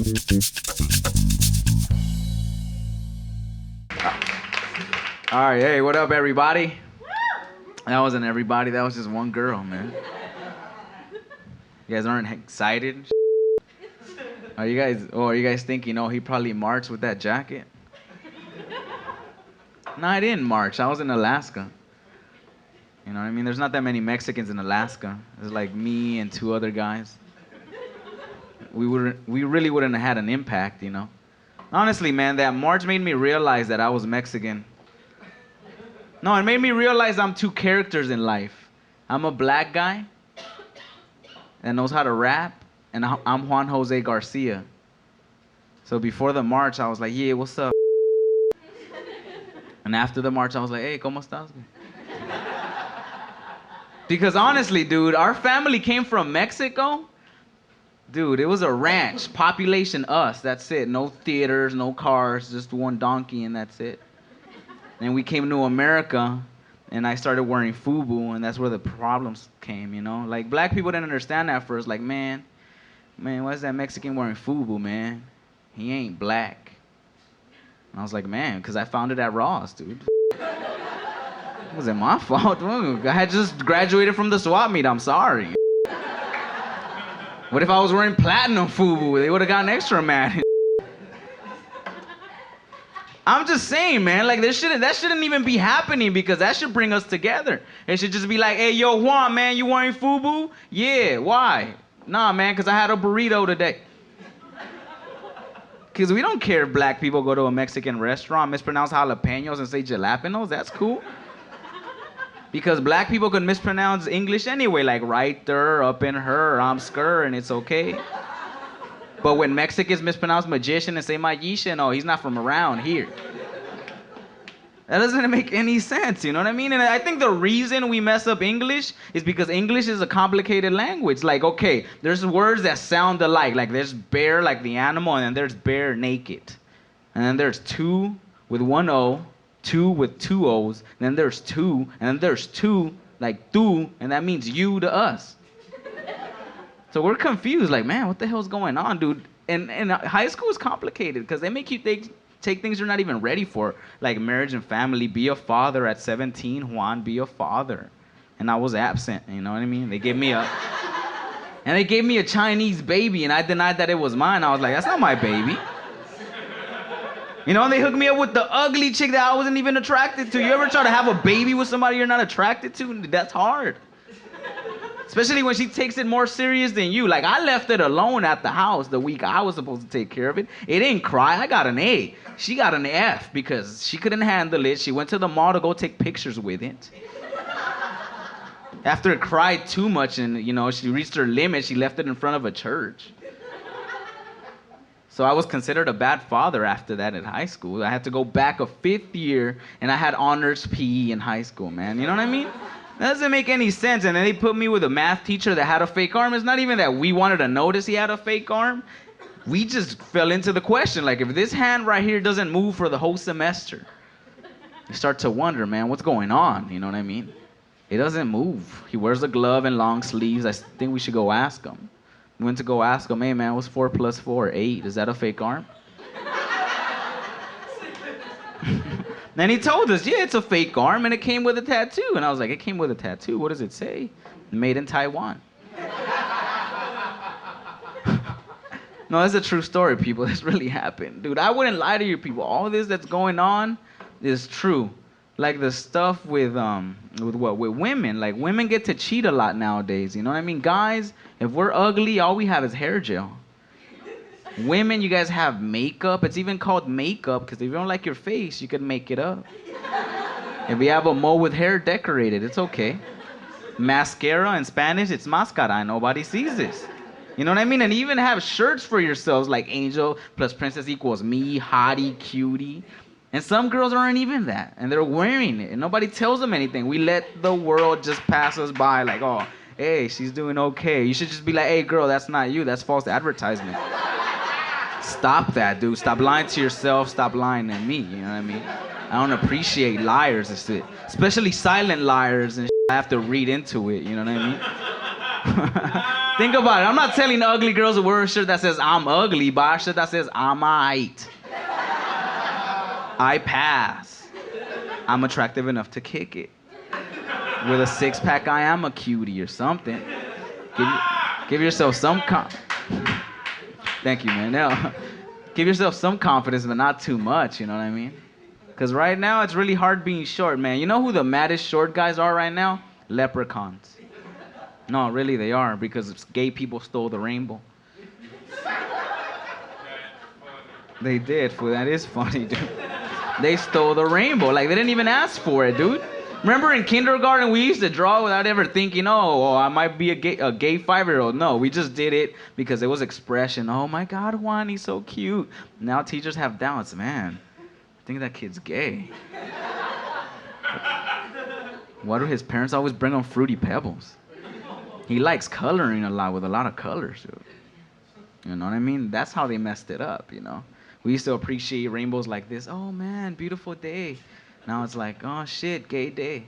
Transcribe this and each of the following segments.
All right, hey, what up, everybody? That wasn't everybody. That was just one girl, man. You guys aren't excited? Are you guys thinking, oh, he probably marched with that jacket? No, I didn't march. I was in Alaska. You know what I mean? There's not that many Mexicans in Alaska. There's like me and two other guys. We really wouldn't have had an impact, you know? Honestly, man, that march made me realize that I was Mexican. No, it made me realize I'm two characters in life. I'm a black guy that knows how to rap, and I'm Juan Garcia. So before the march, I was like, yeah, what's up? And after the march, I was like, hey, ¿cómo estás? Because honestly, dude, our family came from Mexico. Dude, it was a ranch, population us, that's it. No theaters, no cars, just one donkey and that's it. And we came to America, and I started wearing FUBU, and that's where the problems came, you know? Like, black people didn't understand that first. Like, man, why is that Mexican wearing FUBU, man? He ain't black. And I was like, man, because I found it at Ross, dude. It wasn't my fault. I had just graduated from the swap meet. I'm sorry. What if I was wearing platinum FUBU? They would have gotten extra mad. I'm just saying, man, like that shouldn't even be happening because that should bring us together. It should just be like, hey, yo, Juan, man, you wearing FUBU? Yeah, why? Nah, man, because I had a burrito today. Because we don't care if black people go to a Mexican restaurant, mispronounce jalapenos and say jalapenos. That's cool. Because black people can mispronounce English anyway, like right there, up in her, I'm skr, and it's okay. But when Mexicans mispronounce magician and say magician, oh, he's not from around here. That doesn't make any sense, you know what I mean? And I think the reason we mess up English is because English is a complicated language. Like, okay, there's words that sound alike. Like there's bear, like the animal, and then there's bare naked. And then there's two with one O, two with two O's, and then there's two, and then there's two, like tú, and that means you to us. So we're confused, like, man, what the hell's going on, dude? And high school is complicated because they make you take things you're not even ready for, like marriage and family. Be a father at 17, Juan, be a father. And I was absent, you know what I mean? They gave me a Chinese baby, and I denied that it was mine. I was like, that's not my baby. You know, and they hooked me up with the ugly chick that I wasn't even attracted to. You ever try to have a baby with somebody you're not attracted to? That's hard. Especially when she takes it more serious than you. Like, I left it alone at the house the week I was supposed to take care of it. It didn't cry. I got an A. She got an F because she couldn't handle it. She went to the mall to go take pictures with it. After it cried too much and, you know, she reached her limit, she left it in front of a church. So I was considered a bad father after that in high school. I had to go back a 5th year, and I had honors PE in high school, man. You know what I mean? That doesn't make any sense. And then they put me with a math teacher that had a fake arm. It's not even that we wanted to notice he had a fake arm. We just fell into the question. Like, if this hand right here doesn't move for the whole semester, you start to wonder, man, what's going on? You know what I mean? It doesn't move. He wears a glove and long sleeves. I think we should go ask him. We went to go ask him, hey, man, what's 4 plus 4? 8. Is that a fake arm? Then he told us, yeah, it's a fake arm, and it came with a tattoo. And I was like, it came with a tattoo? What does it say? Made in Taiwan. No, that's a true story, people. This really happened. Dude, I wouldn't lie to you people. All this that's going on is true. Like the stuff with women. Like, women get to cheat a lot nowadays. You know what I mean? Guys, if we're ugly, all we have is hair gel. Women, you guys have makeup. It's even called makeup because if you don't like your face, you can make it up. If you have a mole with hair, decorated. It's okay. Mascara in Spanish, it's mascara. Nobody sees this. You know what I mean? And even have shirts for yourselves like angel plus princess equals me, hottie, cutie. And some girls aren't even that. And they're wearing it. And nobody tells them anything. We let the world just pass us by like, oh, hey, she's doing okay. You should just be like, hey, girl, that's not you. That's false advertisement. Stop that, dude. Stop lying to yourself. Stop lying to me. You know what I mean? I don't appreciate liars and shit. Especially silent liars and shit. I have to read into it. You know what I mean? Think about it. I'm not telling ugly girls to wear a shirt that says I'm ugly. Buy a shirt that says I'm aight. I pass. I'm attractive enough to kick it. With a six-pack, I am a cutie or something. Give yourself some Thank you, man. No. Give yourself some confidence, but not too much, you know what I mean? Because right now, it's really hard being short, man. You know who the maddest short guys are right now? Leprechauns. No, really, they are, because gay people stole the rainbow. They did, fool. That is funny, dude. They stole the rainbow. Like, they didn't even ask for it, dude. Remember in kindergarten, we used to draw without ever thinking, oh, I might be a gay 5-year-old. No, we just did it because it was expression. Oh, my God, Juan, he's so cute. Now teachers have doubts. Man, I think that kid's gay. Why do his parents always bring him Fruity Pebbles? He likes coloring a lot with a lot of colors, dude. You know what I mean? That's how they messed it up, you know? We used to appreciate rainbows like this. Oh, man, beautiful day. Now it's like, oh, shit, gay day.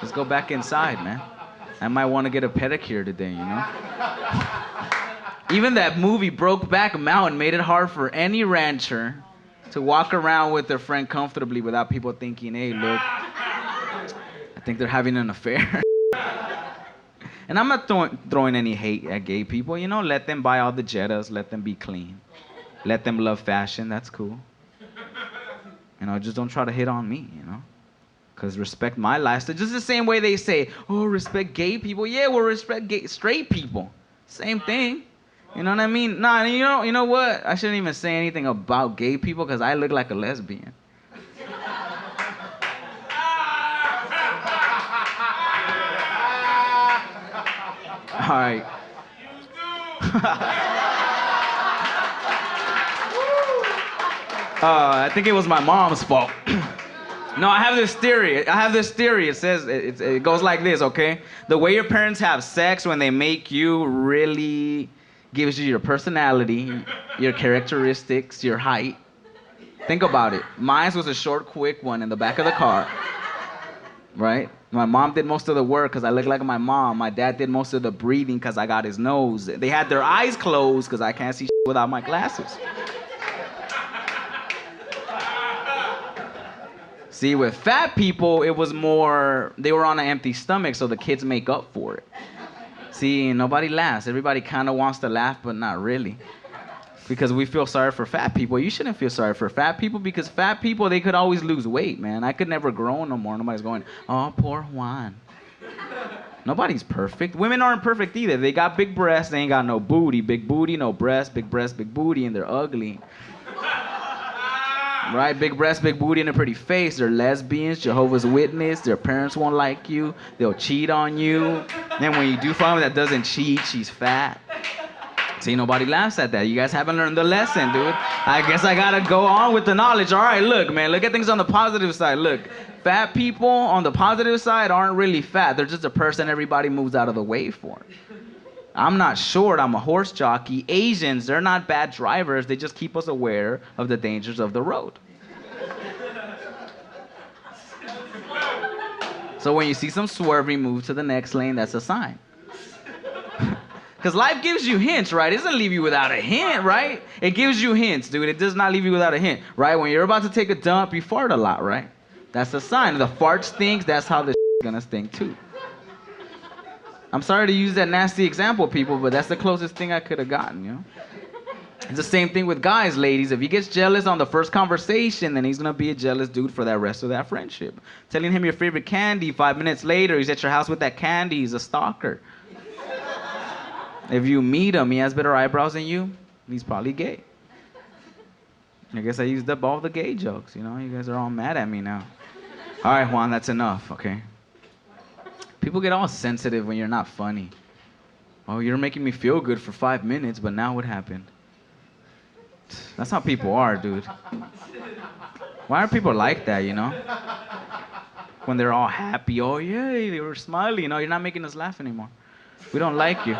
Let's go back inside, man. I might want to get a pedicure today, you know? Even that movie, Brokeback Mountain, made it hard for any rancher to walk around with their friend comfortably without people thinking, hey, look, I think they're having an affair. And I'm not throwing any hate at gay people, you know? Let them buy all the Jettas, let them be clean. Let them love fashion, that's cool. You know, just don't try to hit on me, you know? Because respect my lifestyle. Just the same way they say, oh, respect gay people. Yeah, we'll respect straight people. Same thing. You know what I mean? Nah, you know what? I shouldn't even say anything about gay people because I look like a lesbian. All right. I think it was my mom's fault. No, I have this theory. It says, it goes like this, okay? The way your parents have sex when they make you really gives you your personality, your characteristics, your height. Think about it. Mine was a short, quick one in the back of the car. Right? My mom did most of the work because I look like my mom. My dad did most of the breathing because I got his nose. They had their eyes closed because I can't see without my glasses. See, with fat people, it was more, they were on an empty stomach, so the kids make up for it. See, nobody laughs. Everybody kind of wants to laugh, but not really. Because we feel sorry for fat people. You shouldn't feel sorry for fat people because fat people, they could always lose weight, man. I could never grow no more. Nobody's going, oh, poor Juan. Nobody's perfect. Women aren't perfect either. They got big breasts, they ain't got no booty. Big booty, no breast, big booty, and they're ugly. Right? Big breast, big booty, and a pretty face. They're lesbians, Jehovah's Witness. Their parents won't like you. They'll cheat on you. Then when you do find one that doesn't cheat, she's fat. See, nobody laughs at that. You guys haven't learned the lesson, dude. I guess I gotta go on with the knowledge. All right, look, man, look at things on the positive side. Look, fat people on the positive side aren't really fat. They're just a person everybody moves out of the way for. I'm not short, I'm a horse jockey. Asians, they're not bad drivers. They just keep us aware of the dangers of the road. So when you see some swerving, move to the next lane, that's a sign. Because life gives you hints, right? It doesn't leave you without a hint, right? It gives you hints, dude. It does not leave you without a hint, right? When you're about to take a dump, you fart a lot, right? That's a sign. The fart stinks, that's how the is gonna stink too. I'm sorry to use that nasty example, people, but that's the closest thing I could have gotten, you know? It's the same thing with guys, ladies. If he gets jealous on the first conversation, then he's gonna be a jealous dude for that rest of that friendship. Telling him your favorite candy, 5 minutes later, he's at your house with that candy, he's a stalker. If you meet him, he has better eyebrows than you, he's probably gay. I guess I used up all the gay jokes, you know? You guys are all mad at me now. All right, Juan, that's enough, okay? People get all sensitive when you're not funny. Oh, you're making me feel good for 5 minutes, but now what happened? That's how people are, dude. Why are people like that, you know? When they're all happy, oh, yay, they were smiling. No, you're not making us laugh anymore. We don't like you.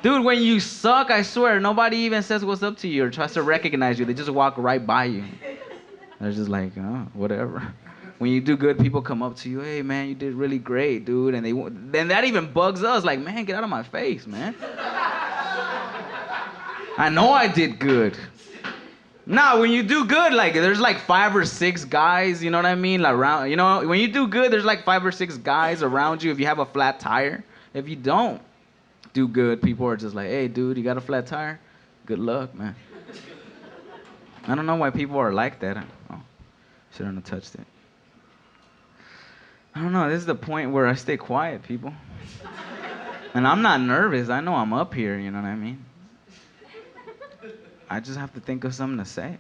Dude, when you suck, I swear, nobody even says what's up to you or tries to recognize you. They just walk right by you. They're just like, oh, whatever. When you do good, people come up to you, hey man, you did really great, dude, and then that even bugs us, like, man, get out of my face, man. I know I did good. Nah, when you do good, like there's like 5 or 6 guys, you know what I mean, like, around. You know, when you do good, there's like 5 or 6 guys around you. If you have a flat tire, if you don't do good, people are just like, hey, dude, you got a flat tire? Good luck, man. I don't know why people are like that. Oh, shouldn't have touched it. I don't know. This is the point where I stay quiet, people. And I'm not nervous. I know I'm up here, you know what I mean? I just have to think of something to say.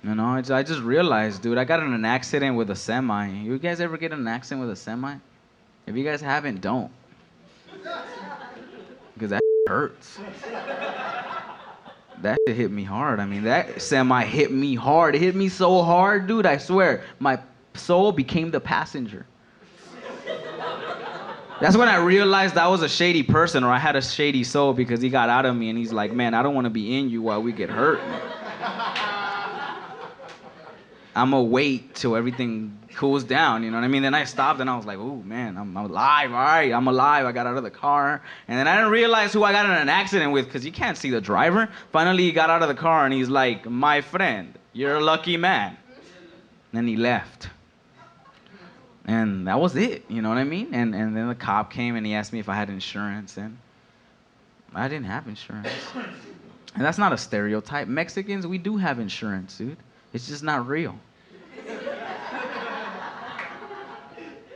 You know, I just realized, dude, I got in an accident with a semi. You guys ever get in an accident with a semi? If you guys haven't, don't. Because that hurts. That shit hit me hard. I mean, that semi hit me hard. It hit me so hard, dude, I swear, my soul became the passenger. That's when I realized I was a shady person, or I had a shady soul, because he got out of me and he's like, man, I don't want to be in you while we get hurt. I'm gonna wait till everything cools down, you know what I mean? Then I stopped and I was like, ooh, man, I'm alive, all right, I'm alive. I got out of the car. And then I didn't realize who I got in an accident with, because you can't see the driver. Finally, he got out of the car and he's like, my friend, you're a lucky man. And then he left. And that was it, you know what I mean? And then the cop came and he asked me if I had insurance, and I didn't have insurance. And that's not a stereotype. Mexicans, we do have insurance, dude. It's just not real.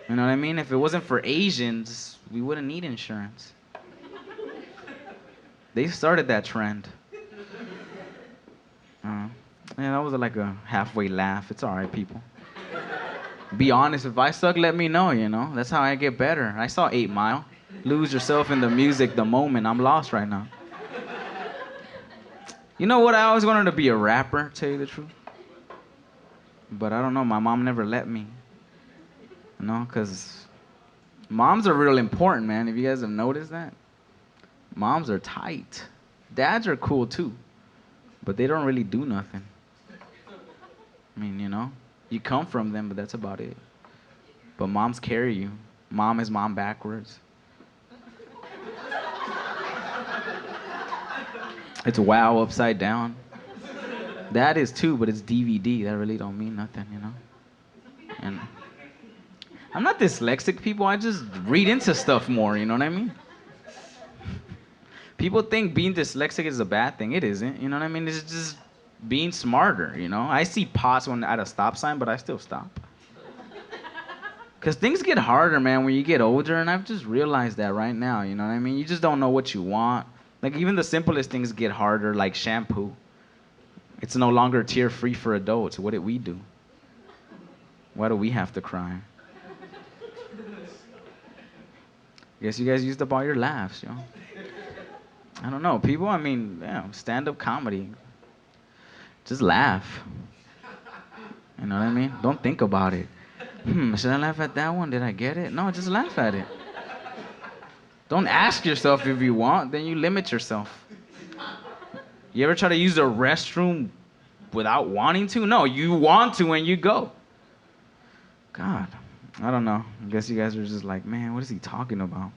You know what I mean? If it wasn't for Asians, we wouldn't need insurance. They started that trend. Yeah, that was like a halfway laugh. It's all right, people. Be honest, if I suck, let me know, you know? That's how I get better. I saw 8 Mile. Lose yourself in the music the moment. I'm lost right now. You know what? I always wanted to be a rapper, tell you the truth. But I don't know, my mom never let me. You know, because moms are real important, man. If you guys have noticed that. Moms are tight. Dads are cool too. But they don't really do nothing. I mean, you know, you come from them, but that's about it. But moms carry you. Mom is mom backwards. It's wow upside down. That is too, but it's DVD. That really don't mean nothing, you know? And I'm not dyslexic, people. I just read into stuff more, you know what I mean? People think being dyslexic is a bad thing. It isn't, you know what I mean? It's just being smarter, you know? I see pots when at a stop sign, but I still stop. Because things get harder, man, when you get older, and I've just realized that right now, you know what I mean? You just don't know what you want. Like, even the simplest things get harder, like shampoo. It's no longer tear-free for adults. What did we do? Why do we have to cry? Guess you guys used up all your laughs, you know? I don't know, people, I mean, yeah, stand-up comedy. Just laugh. You know what I mean? Don't think about it. Should I laugh at that one? Did I get it? No, just laugh at it. Don't ask yourself if you want, then you limit yourself. You ever try to use the restroom without wanting to? No, you want to when you go. God, I don't know. I guess you guys are just like, man, what is he talking about?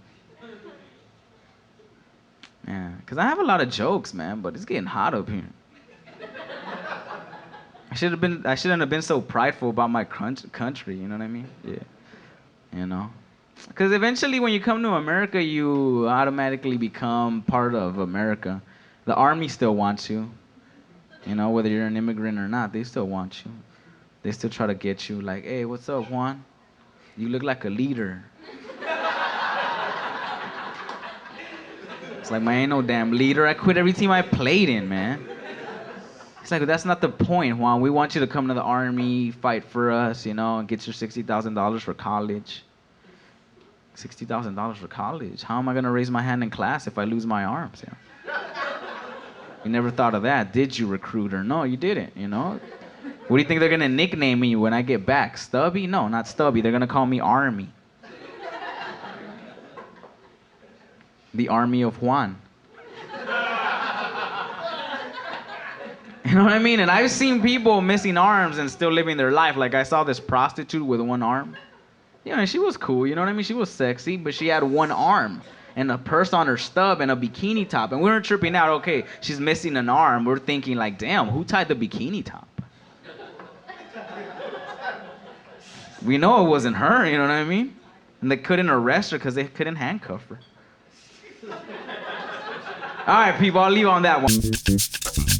Yeah, because I have a lot of jokes, man, but it's getting hot up here. I shouldn't have been so prideful about my country, you know what I mean? Yeah, you know? Because eventually when you come to America, you automatically become part of America. The army still wants you. You know, whether you're an immigrant or not, they still want you. They still try to get you like, hey, what's up, Juan? You look like a leader. It's like, man, I ain't no damn leader. I quit every team I played in, man. It's like, that's not the point, Juan. We want you to come to the army, fight for us, you know, and get your $60,000 for college. $60,000 for college? How am I going to raise my hand in class if I lose my arms? You know? You never thought of that, did you, recruiter? No, you didn't, you know? What do you think they're going to nickname me when I get back? Stubby? No, not Stubby. They're going to call me Army. The Army of Juan. You know what I mean? And I've seen people missing arms and still living their life. Like I saw this prostitute with one arm. You know, and she was cool, you know what I mean? She was sexy, but she had one arm and a purse on her stub and a bikini top. And we weren't tripping out, okay, she's missing an arm. We're thinking like, damn, who tied the bikini top? We know it wasn't her, you know what I mean? And they couldn't arrest her because they couldn't handcuff her. All right, people, I'll leave on that one.